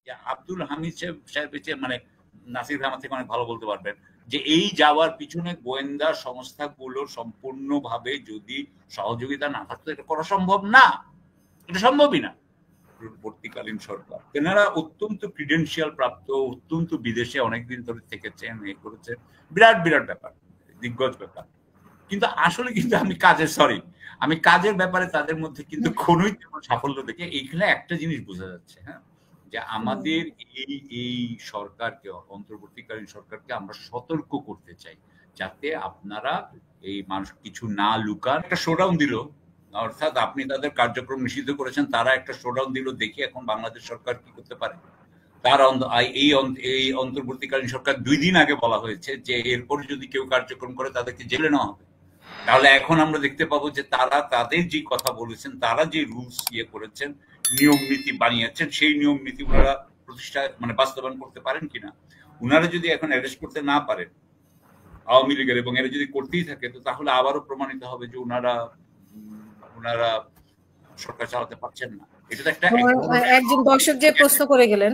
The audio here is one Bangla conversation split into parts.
যে আব্দুল হামিদ সাহেব মানে নাসির ভাই আমার থেকে অনেক ভালো বলতে পারবেন যে এই যাওয়ার পিছনে গোয়েন্দা সংস্থাগুলোর সম্পূর্ণভাবে যদি সহযোগিতা না থাকতো এটা করা সম্ভব না, এটা সম্ভবই না। পূর্ববর্তীকালীন সরকার তেনারা অত্যন্ত ক্রিডেন্সিয়াল প্রাপ্ত, অত্যন্ত বিদেশে অনেকদিন ধরে থেকেছেন, এ করেছেন, বিরাট বিরাট ব্যাপার, দিগ্গজ ব্যাপার। কিন্তু আসলে কিন্তু আমি কাজের ব্যাপারে তাদের মধ্যে কিন্তু কোনোই সাফল্য দেখে এইখানে একটা জিনিস বোঝা যাচ্ছে, হ্যাঁ, যে আমাদের এই এই সরকারকে, অন্তর্বর্তীকালীন সরকারকে আমরা সতর্ক করতে চাই যাতে আপনারা এই মানুষ কিছু না লুকান। একটা শোডাউন দিল, অর্থাৎ আপনি তাদের কার্যক্রম নিষিদ্ধ করেছেন, তারা একটা শোডাউন দিল, দেখি এখন বাংলাদেশ সরকার কি করতে পারে। তার এই অন্তর্বর্তীকালীন সরকার 2 দিন আগে বলা হয়েছে যে এরপরে যদি কেউ কার্যক্রম করে তাদেরকে জেলে নেওয়া হবে। তাহলে এখন আমরা দেখতে পাবো যে তারা তাদের যে কথা বলেছেন, তারা যে রুলস করেছেন, নিয়ম নীতি বানিয়েছেন, সেই নিয়ম নীতি ওনারা প্রতিষ্ঠা বাস্তবায়ন করতে পারেন কিনা। ওনারা যদি এখন অ্যারেস্ট করতে না পারেন আওয়ামী লীগের, এবং এরা যদি করতেই থাকে, তো তাহলে আবারও প্রমাণিত হবে যে ওনারা সরকার চালাতে পারছেন না। এটা তো একটা একজন দর্শক যে প্রশ্ন করে গেলেন,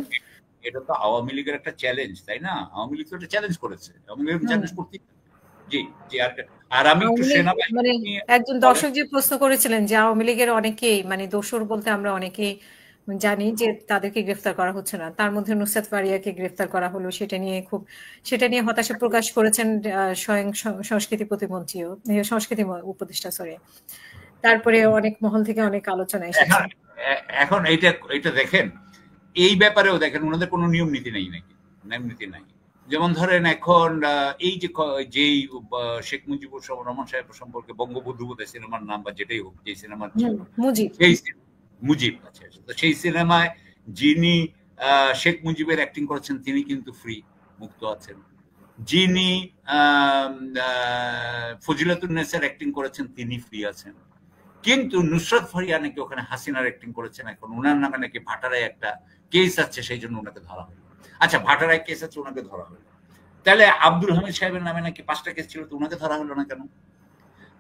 এটা তো আওয়ামী লীগের একটা চ্যালেঞ্জ, তাই না? আওয়ামী লীগ তো একটা চ্যালেঞ্জ করেছে, আওয়ামী লীগ চ্যালেঞ্জ করতেই। জি জি। আর আমি একটু সেনাবাহিনী, একজন দর্শক যে প্রশ্ন করেছিলেন যে আওয়ামী লীগের অনেকেই দোষর বলতে আমরা অনেকেই জানি যে তাদেরকে গ্রেফতার করা হচ্ছে না, তার মধ্যে নুসরাত ফারিয়াকে গ্রেফতার করা হলো, সেটা নিয়ে হতাশা প্রকাশ করেছেন স্বয়ং সংস্কৃতি প্রতিমন্ত্রীও, সংস্কৃতি উপদেষ্টা, সরি। তারপরে অনেক মহল থেকে অনেক আলোচনা এসেছে। এখন এইটা দেখেন, এই ব্যাপারেও দেখেন ওনাদের কোনো নিয়ম নীতি নেই, নাকি নিয়ম নীতি নাই। যেমন ধরেন এখন এই যেই শেখ মুজিবুর রহমান সাহেব সম্পর্কে বঙ্গবন্ধু সিনেমার নাম বা যেটাই হোক, যে সিনেমার মুজিব আছে, তো সেই সিনেমায় যিনি শেখ মুজিবের অ্যাক্টিং করেছেন তিনি কিন্তু ফ্রি, মুক্ত আছেন। যিনি ফজিলাতুন্নেসার অ্যাক্টিং করেছেন তিনি ফ্রি আছেন। কিন্তু নুসরাত ফারিয়া নাকি ওখানে হাসিনার অ্যাক্টিং করেছেন, এখন ওনার নামে নাকি ভাটারায় একটা কেস আছে, সেই জন্য ওনাকে ধরা হলো। আচ্ছা, ভাটারায় কেস আছে, ওনাকে ধরা হলো। তাহলে আব্দুল হামিদ সাহেবের নামে নাকি 5টা কেস ছিল, তো ওনাকে ধরা হলো না কেন?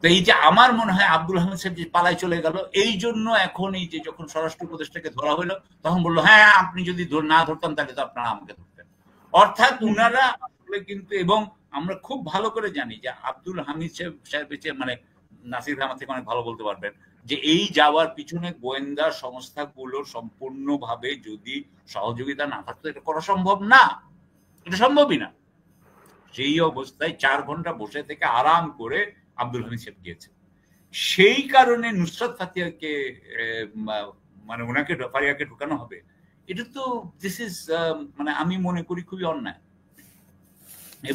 তো এই যে আমার মনে হয় আব্দুল হামিদ সাহেব যে পালায় চলে গেল, এই জন্য এখন এই যে যখন স্বরাষ্ট্র উপদেষ্টাকে ধরা হলো, তখন বললো হ্যাঁ আপনি যদি না ধরতাম তাহলে তো আপনারা আমাকে ধরতেন। অর্থাৎ ওনারা আসলে কিন্তু, এবং আমরা খুব ভালো করে জানি যে আব্দুল হামিদ সাহেব নাসির ভাই আমার থেকে অনেক ভালো বলতে পারবেন যে এই যাওয়ার পিছনে গোয়েন্দা সংস্থাগুলোর সম্পূর্ণভাবে যদি সহযোগিতা না থাকতো এটা করা সম্ভব না, এটা সম্ভবই না। সেই অবস্থায় 4 ঘন্টা বসে থেকে আরাম করে আব্দুল হামিদ সাহেব গিয়েছে। সেই কারণে নুসরাত ফারিয়াকে ওনাকে ফারিয়াকে ঢুকানো হবে, এটা তো দিস ইজ আমি মনে করি খুবই অন্যায়।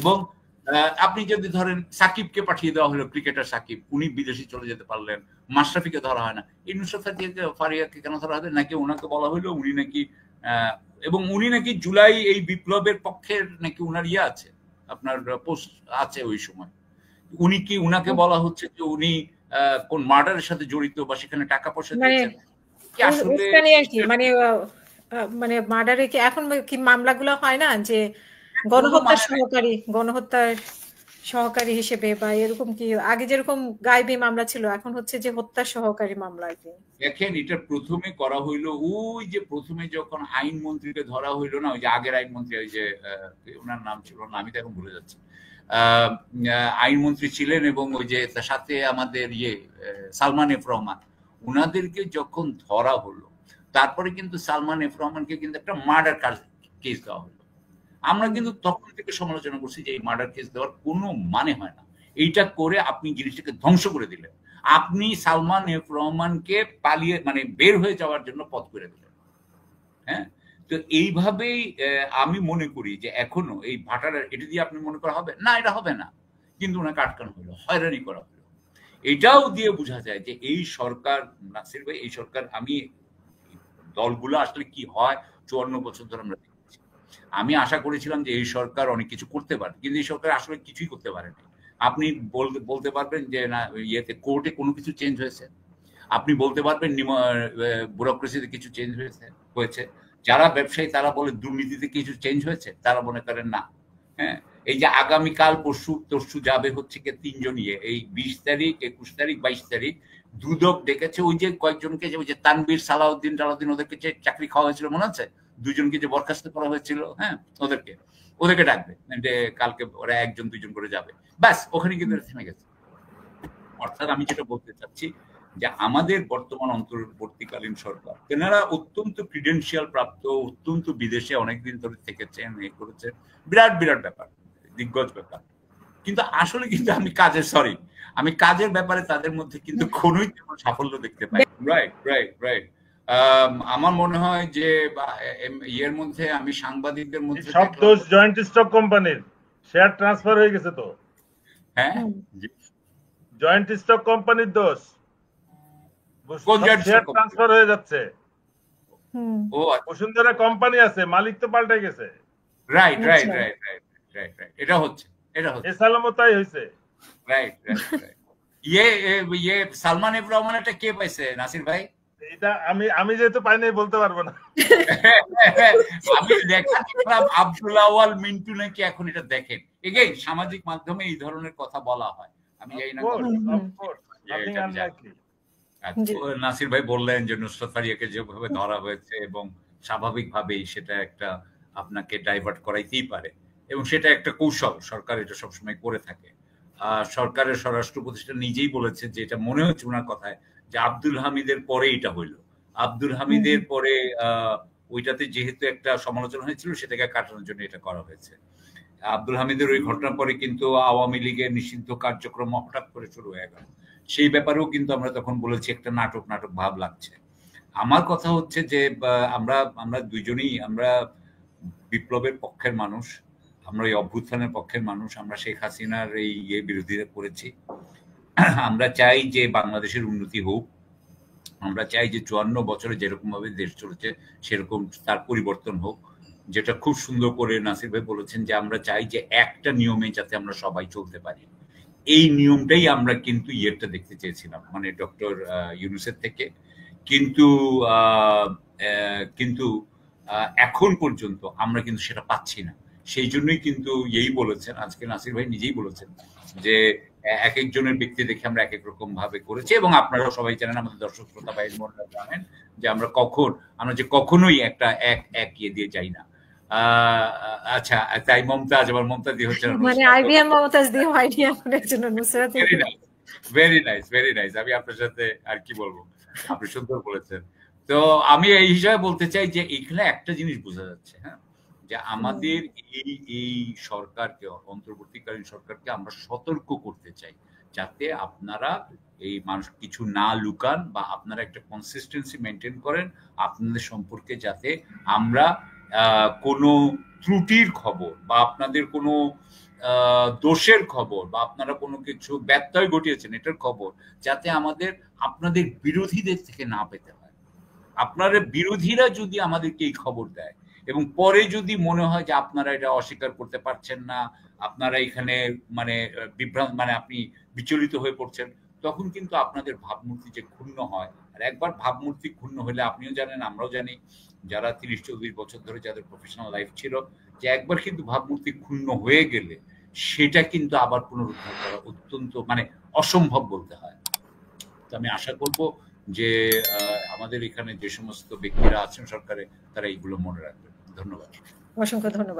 এবং আপনি যদি ধরেন সাকিবকে পাঠিয়ে দেওয়া হলো, ক্রিকেটার সাকিব, উনি বিদেশে চলে যেতে পারলেন, মাশরাফিকে ধরা হয় না, এই নুসরাত ফারিয়াকে কেন ধরা হবে? নাকি ওনাকে বলা হইলো উনি নাকি এবং উনি নাকি জুলাই এই বিপ্লবের পক্ষের নাকি উনার আছে, আপনার পোস্ট আছে ওই সময়। উনি কি, উনাকে বলা হচ্ছে যে উনি কোন মার্ডারের সাথে জড়িত বা সেখানে টাকা পয়সা দিয়েছেন কি? আসলে মার্ডারে কি এখন কি মামলাগুলো হয় না যে গণহত্যার সহকারী হিসেবে, বা এরকম কি আগে যেরকম গায়েবী মামলা ছিল, এখন হচ্ছে যে হত্যা সহকারী মামলা আর কি? দেখেন, এটা প্রথমে করা হইলো ওই যে প্রথমে যখন আইনমন্ত্রীকে ধরা হইলো না, ওই যে আগের আইনমন্ত্রী, ওই যে ওনার নাম ছিল না, আমি তো এখন ভুলে যাচ্ছি, আইনমন্ত্রী ছিলেন, এবং ওই যে তার সাথে আমাদের সালমান এফ রহমান, ওনাদেরকে যখন ধরা হলো, তারপরে কিন্তু সালমান এফ রহমানকে কিন্তু একটা মার্ডার কেস দেওয়া হলো। আমরা কিন্তু তখন থেকে সমালোচনা করছি যে এই মার্ডার কেস দেওয়ার কোনো মানে হয় না, এইটা করে আপনি জিনিসটাকে ধ্বংস করে দিলেন, আপনি সালমান এফ রহমানকে পালিয়ে বের হয়ে যাওয়ার জন্য পথ করে দিলেন। হ্যাঁ, তো এইভাবেই আমি মনে করি যে এখনো এই ভাটার এটা দিয়ে আপনি মনে করা হবে না, এটা হবে না, কিন্তু ওনাকে আটকানো হলো, হয়রানি করা হলো। এটাও দিয়ে বোঝা যায় যে এই সরকার, নাসির ভাই, এই সরকার, আমি দলগুলো আসলে কি হয় 54 বছর ধরে আমরা দেখছি, আমি আশা করেছিলাম যে এই সরকার অনেক কিছু করতে পারে, কিন্তু এই সরকার আসলে কিছুই করতে পারেনি। আপনি বলতে পারবেন যে না কোর্টে কোনো কিছু চেঞ্জ হয়েছে? আপনি বলতে পারবেন ব্যুরোক্রেসিতে কিছু চেঞ্জ হয়েছে? যারা ব্যবসায়ী তারা বলে দুর্নীতিতে কিছু চেঞ্জ হয়েছে, তারা মনে করেন না। হ্যাঁ, এই যে আগামীকাল পরশু যাবে হচ্ছে কি 3 জন এই 20 তারিখ, 21 তারিখ, 22 তারিখ দুদক ডেকেছে, ওই যে কয়েকজনকে, ওই যে তানবীর, সালাউদ্দিন, ওদেরকে চাকরি খাওয়া হয়েছিল, মনে আছে? দুজনকে যে বরখাস্ত করা হয়েছিল, হ্যাঁ, ওদেরকে ডাকবে যে কালকে ওরা 1-2 জন করে যাবে, ব্যাস ওখানে কিন্তু থেমে গেছে। অর্থাৎ আমি যেটা বলতে চাচ্ছি যে আমাদের বর্তমান অন্তর্বর্তীকালীন সরকার, তেনারা অত্যন্ত ক্রিডেন্সিয়াল প্রাপ্ত, অত্যন্ত বিদেশে অনেকদিন ধরে থেকেছেন, করেছেন, বিরাট বিরাট ব্যাপার, দিগ্গজ ব্যাপার, কিন্তু আসলে কিন্তু আমি কাজের ব্যাপারে তাদের মধ্যে কিন্তু কোনোই সাফল্য দেখতে পাই। রাইট। আমার মনে হয় যে ইয়ের মধ্যে আমি সাংবাদিকদের মধ্যে সব দোষ জয়েন্ট স্টক কোম্পানির, শেয়ার ট্রান্সফার হয়ে গেছে তো। হ্যাঁ, জয়েন্ট স্টক কোম্পানির দোষ, কোন জয়েন্ট শেয়ার ট্রান্সফার হয়ে যাচ্ছে। ও বসুন্ধরা কোম্পানি আছে, মালিক তো পাল্টে গেছে। রাইট, এটা হচ্ছে এসালামও তাই হয়েছে। রাইট। ইয়ে সালমান এফ রহমান এটা কে পাইছে নাসির ভাই? এটা আমি যেহেতু পাই নাই বলতে পারবো না। আমি দেখাচ্ছিলাম আব্দুল্লাহ আওয়াল মিন্টু নাকি এখন এটা দেখেন, এগেইন সামাজিক মাধ্যমে এই ধরনের কথা বলা হয়, আমি জানি না। নাসির ভাই বললেন যে নুসরাত ফারিয়াকে যেভাবে ধরা হয়েছে এবং স্বাভাবিকভাবেই সেটা একটা আপনাকে ডাইভার্ট করাইতেই পারে, এবং সেটা একটা কৌশল, সরকার এটা সবসময় করে থাকে। সরকারের স্বরাষ্ট্র উপদেষ্টা নিজেই বলেছে যে এটা মনে হচ্ছে ওনার কথায় যে আব্দুল হামিদের পরে এটা হইলো, আব্দুল হামিদের পরে ওইটাতে যেহেতু একটা সমালোচনা হয়েছিল সেটাকে কাটানোর জন্য এটা করা হয়েছে। আব্দুল হামিদের ওই ঘটনার পরে কিন্তু আওয়ামী লীগের নিষিদ্ধ কার্যক্রম হঠাৎ করে শুরু হয়ে গেল, সেই ব্যাপারেও কিন্তু আমরা তখন বলেছি একটা নাটক ভাব লাগছে। আমার কথা হচ্ছে যে আমরা দুইজনেই আমরা বিপ্লবের পক্ষের মানুষ, আমরা এই অভ্যুত্থানের পক্ষের মানুষ, আমরা শেখ হাসিনার এই বিরোধিতা করেছি। আমরা চাই যে বাংলাদেশের উন্নতি হোক, আমরা চাই যে 54 বছরে যেরকম ভাবে দেশ চলেছে সেরকম তার পরিবর্তন হোক, যেটা খুব সুন্দর করে নাসির ভাই বলেছেন যে আমরা চাই যে একটা নিয়মে যাতে আমরা সবাই চলতে পারি। এই নিয়মটাই আমরা কিন্তু ইয়েটা দেখতে চেয়েছিলাম, মানে ডক্টর ইউনূসের থেকে, কিন্তু এখন পর্যন্ত আমরা কিন্তু সেটা পাচ্ছি না। সেই জন্যই কিন্তু বলেছেন আজকে নাসির ভাই নিজেই বলেছেন যে এক একজনের ব্যক্তি দেখে আমরা এক এক রকম ভাবে করেছি, এবং আপনারাও সবাই জানেন, আমাদের দর্শক শ্রোতা ভাই বোনরা জানেন যে আমরা কখনোই একটা এক দিয়ে যাই না। আচ্ছা, তাই মমতাজ আবার মমতাজ দিয়ে হচ্ছে মানে আইবিএম মমতাজ দিয়ে হয়নি আপনার জন্য নুসরাত। Very nice. আমি আপনার সাথে আর কি বলবো, আপনি সুন্দর বলেছেন। তো আমি এই হিসাবে বলতে চাই যে এখানে একটা জিনিস বোঝা যাচ্ছে, হ্যাঁ, যে আমাদের এই সরকারকে, অন্তর্বর্তীকালীন সরকারকে আমরা সতর্ক করতে চাই যাতে আপনারা এই মানুষ কিছু না লুকান, বা আপনারা একটা কনসিস্টেন্সি মেনটেন করেন আপনাদের সম্পর্কে, যাতে আমরা কোনো ত্রুটির খবর বা আপনাদের কোনো দোষের খবর বা আপনারা কোনো কিছু ব্যত্যয় ঘটিয়েছেন এটার খবর যাতে আপনাদের বিরোধীদের থেকে না পেতে হয়। আপনারা বিরোধীরা যদি আমাদেরকে এই খবর দেয় এবং পরে যদি মনে হয় যে আপনারা এটা অস্বীকার করতে পারছেন না, আপনারা এখানে মানে আপনি বিচলিত হয়ে পড়ছেন, তখন কিন্তু আপনাদের ভাবমূর্তি যে ক্ষুণ্ণ হয়। আর একবার ভাবমূর্তি ক্ষুণ্ণ হলে আপনিও জানেন, আমরাও জানি, যারা 30-40 বছর ধরে যাদের প্রফেশনাল লাইফ ছিল, যে একবার কিন্তু ভাবমূর্তি ক্ষুণ্ণ হয়ে গেলে সেটা কিন্তু আবার পুনরুদ্ধার করা অত্যন্ত অসম্ভব বলতে হয়। তো আমি আশা করব যে আমাদের এখানে যে সমস্ত ব্যক্তিরা আছেন সরকারে, তারা এইগুলো মনে রাখবেন। ধন্যবাদ, অসংখ্য ধন্যবাদ।